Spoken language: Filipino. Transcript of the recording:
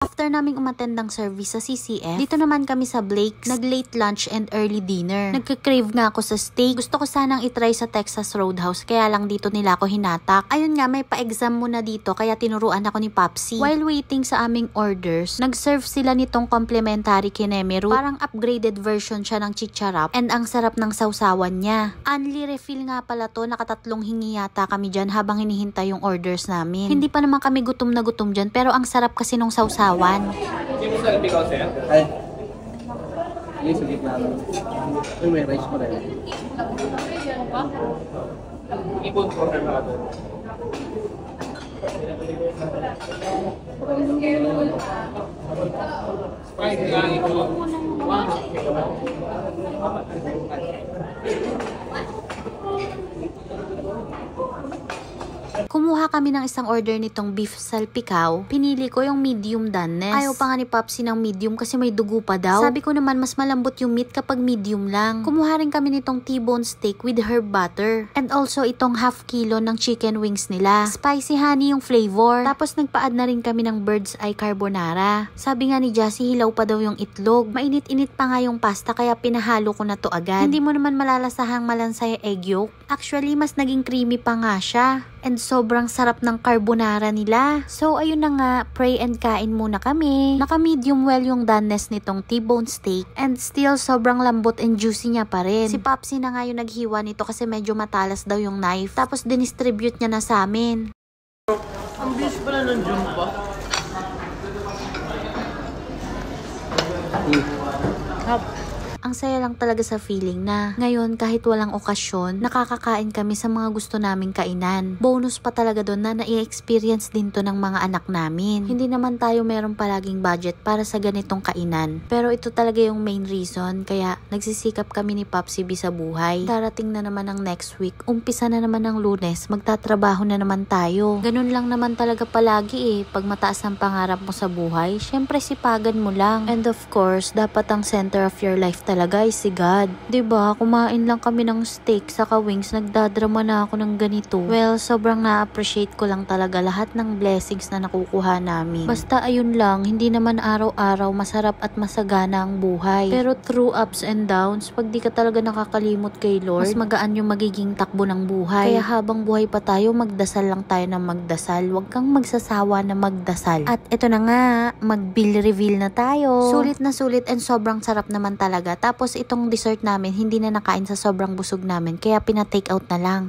After naming umattend ng service sa CCF, dito naman kami sa Blake's, nag-late lunch and early dinner. Nagka-crave nga ako sa steak. Gusto ko sanang itry sa Texas Roadhouse, kaya lang dito nila ako hinatak. Ayun nga, may pa-exam muna dito, kaya tinuruan ako ni Popsi. While waiting sa aming orders, nag-serve sila nitong complimentary kinemeru. Parang upgraded version siya ng chicharap, and ang sarap ng sausawan niya. Only refill nga pala to, nakatatlong hingi yata kami dyan habang hinihintay yung orders namin. Hindi pa naman kami gutom na gutom dyan, pero ang sarap kasi nung sausawan. Ay. Ini sedikit lang. Ini may rice pa rin. Ipon ko na natin. Spice lang ito. Kumuha kami ng isang order nitong beef salpicao. Pinili ko yung medium doneness. Ayaw pa nga ni Popsi ng medium kasi may dugo pa daw. Sabi ko naman mas malambot yung meat kapag medium lang. Kumuha rin kami nitong T-bone steak with herb butter. And also itong half kilo ng chicken wings nila. Spicy honey yung flavor. Tapos nagpa-add na rin kami ng bird's eye carbonara. Sabi nga ni Jassy, hilaw pa daw yung itlog. Mainit-init pa nga yung pasta kaya pinahalo ko na to agad. Hindi mo naman malalasahang malansay egg yolk. Actually, mas naging creamy pa nga siya. And sobrang sarap ng carbonara nila. So, ayun na nga, pray and kain muna kami. Naka-medium well yung doneness nitong T-bone steak. And still, sobrang lambot and juicy niya pa rin. Si Popsi na nga yung naghiwa nito kasi medyo matalas daw yung knife. Tapos, dinistribute niya na sa amin. Ang bilis pala ng jumpa. Ang saya lang talaga sa feeling na ngayon kahit walang okasyon, nakakakain kami sa mga gusto naming kainan. Bonus pa talaga doon na na-experience din to ng mga anak namin. Hindi naman tayo meron palaging budget para sa ganitong kainan. Pero ito talaga yung main reason kaya nagsisikap kami ni Popsi sa buhay. Darating na naman ang next week. Umpisa na naman ng Lunes. Magtatrabaho na naman tayo. Ganun lang naman talaga palagi eh. Pag mataas ang pangarap mo sa buhay, syempre sipagan mo lang. And of course, dapat ang center of your life talaga ay si God. 'Di ba? Kumain lang kami ng steak saka wings, nagdadrama na ako ng ganito. Well, sobrang na-appreciate ko lang talaga lahat ng blessings na nakukuha namin. Basta ayun lang, hindi naman araw-araw masarap at masagana ang buhay. Pero through ups and downs, pag di ka talaga nakakalimot kay Lord, mas magaan yung magiging takbo ng buhay. Kaya habang buhay pa tayo, magdasal lang tayo ng magdasal. Huwag kang magsasawa na magdasal. At ito na nga, mag-bill reveal na tayo. Sulit na sulit and sobrang sarap naman talaga. Tapos itong dessert namin, hindi na nakain sa sobrang busog namin, kaya pina-take out na lang.